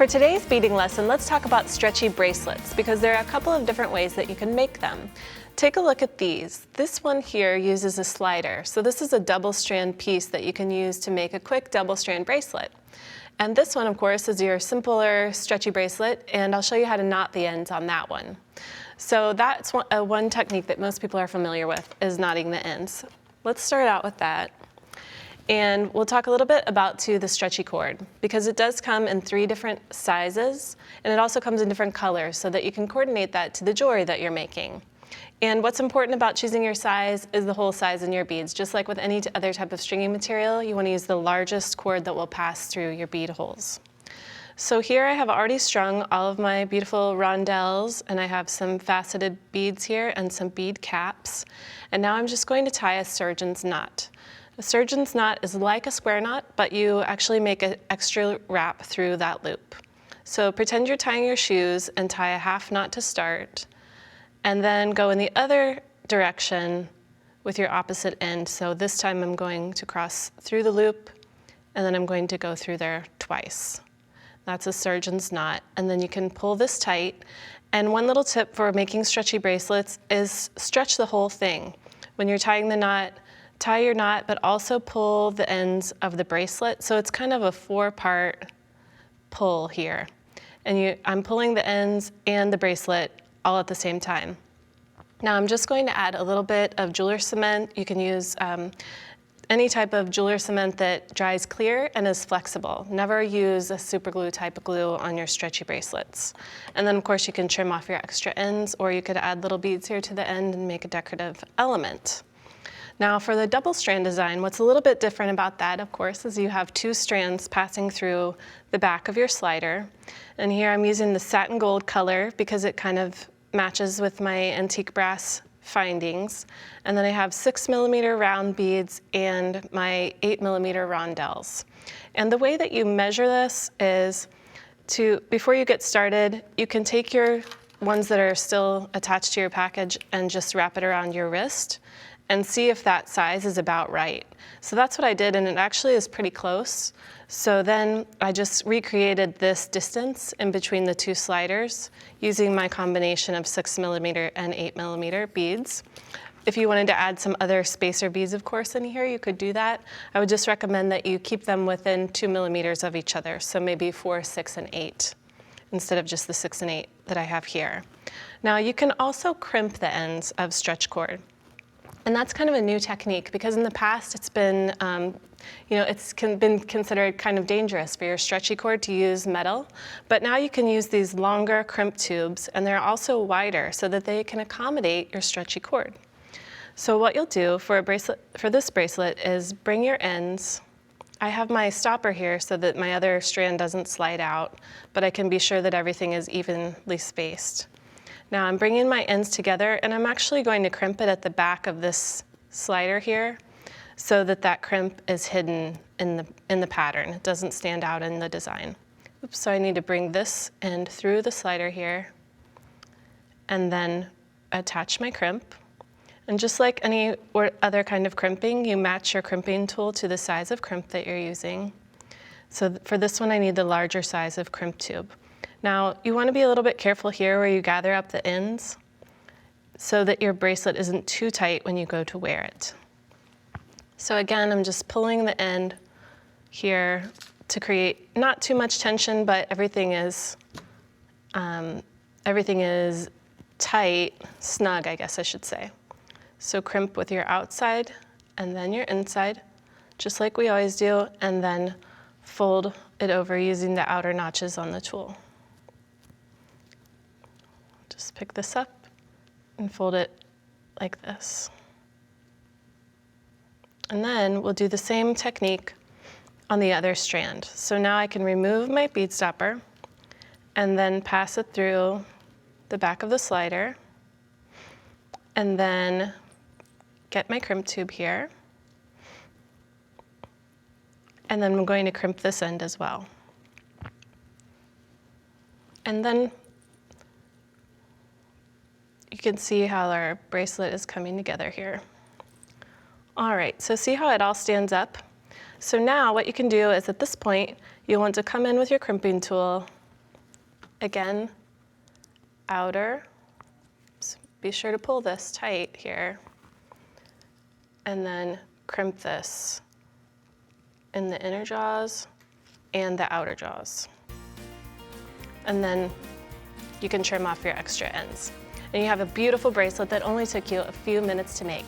For today's beading lesson, let's talk about stretchy bracelets because there are a couple of different ways that you can make them. Take a look at these. This one here uses a slider. So this is a double strand piece that you can use to make a quick double strand bracelet. And this one, of course, is your simpler stretchy bracelet, and I'll show you how to knot the ends on that one. So that's one technique that most people are familiar with, is knotting the ends. Let's start out with that. And we'll talk a little bit about the stretchy cord, because it does come in 3 different sizes, and it also comes in different colors so that you can coordinate that to the jewelry that you're making. And what's important about choosing your size is the hole size in your beads. Just like with any other type of stringing material, you want to use the largest cord that will pass through your bead holes. So here I have already strung all of my beautiful rondelles, and I have some faceted beads here and some bead caps. And now I'm just going to tie a surgeon's knot. A surgeon's knot is like a square knot, but you actually make an extra wrap through that loop. So pretend you're tying your shoes and tie a half knot to start, and then go in the other direction with your opposite end. So this time I'm going to cross through the loop, and then I'm going to go through there twice. That's a surgeon's knot, and then you can pull this tight. And one little tip for making stretchy bracelets is stretch the whole thing. When you're tying the knot, tie your knot, but also pull the ends of the bracelet. So it's kind of a 4-part pull here. And I'm pulling the ends and the bracelet all at the same time. Now I'm just going to add a little bit of jeweler cement. You can use any type of jeweler cement that dries clear and is flexible. Never use a super glue type of glue on your stretchy bracelets. And then of course you can trim off your extra ends, or you could add little beads here to the end and make a decorative element. Now for the double strand design, what's a little bit different about that, of course, is you have 2 strands passing through the back of your slider. And here I'm using the satin gold color because it kind of matches with my antique brass findings. And then I have 6mm round beads and my 8mm rondelles. And the way that you measure this is before you get started, you can take your ones that are still attached to your package and just wrap it around your wrist and see if that size is about right. So that's what I did, and it actually is pretty close. So then I just recreated this distance in between the 2 sliders using my combination of 6mm and 8mm beads. If you wanted to add some other spacer beads, of course, in here, you could do that. I would just recommend that you keep them within 2mm of each other, so maybe 4, 6, and 8, instead of just the 6 and 8 that I have here. Now you can also crimp the ends of stretch cord. And that's kind of a new technique because in the past it's been, been considered kind of dangerous for your stretchy cord to use metal. But now you can use these longer crimp tubes, and they're also wider so that they can accommodate your stretchy cord. So what you'll do for this bracelet is bring your ends. I have my stopper here so that my other strand doesn't slide out, but I can be sure that everything is evenly spaced. Now I'm bringing my ends together, and I'm actually going to crimp it at the back of this slider here so that that crimp is hidden in the pattern. It doesn't stand out in the design. Oops, so I need to bring this end through the slider here and then attach my crimp. And just like any other kind of crimping, you match your crimping tool to the size of crimp that you're using. So for this one, I need the larger size of crimp tube. Now, you want to be a little bit careful here where you gather up the ends so that your bracelet isn't too tight when you go to wear it. So again, I'm just pulling the end here to create not too much tension, but everything is tight, snug, I guess I should say. So crimp with your outside and then your inside, just like we always do, and then fold it over using the outer notches on the tool. Just pick this up and fold it like this. And then we'll do the same technique on the other strand. So now I can remove my bead stopper and then pass it through the back of the slider, and then get my crimp tube here. And then I'm going to crimp this end as well. And then you can see how our bracelet is coming together here. All right, so see how it all stands up? So now what you can do is at this point, you'll want to come in with your crimping tool Again, outer. So be sure to pull this tight here. And then crimp this in the inner jaws and the outer jaws. And then you can trim off your extra ends. And you have a beautiful bracelet that only took you a few minutes to make.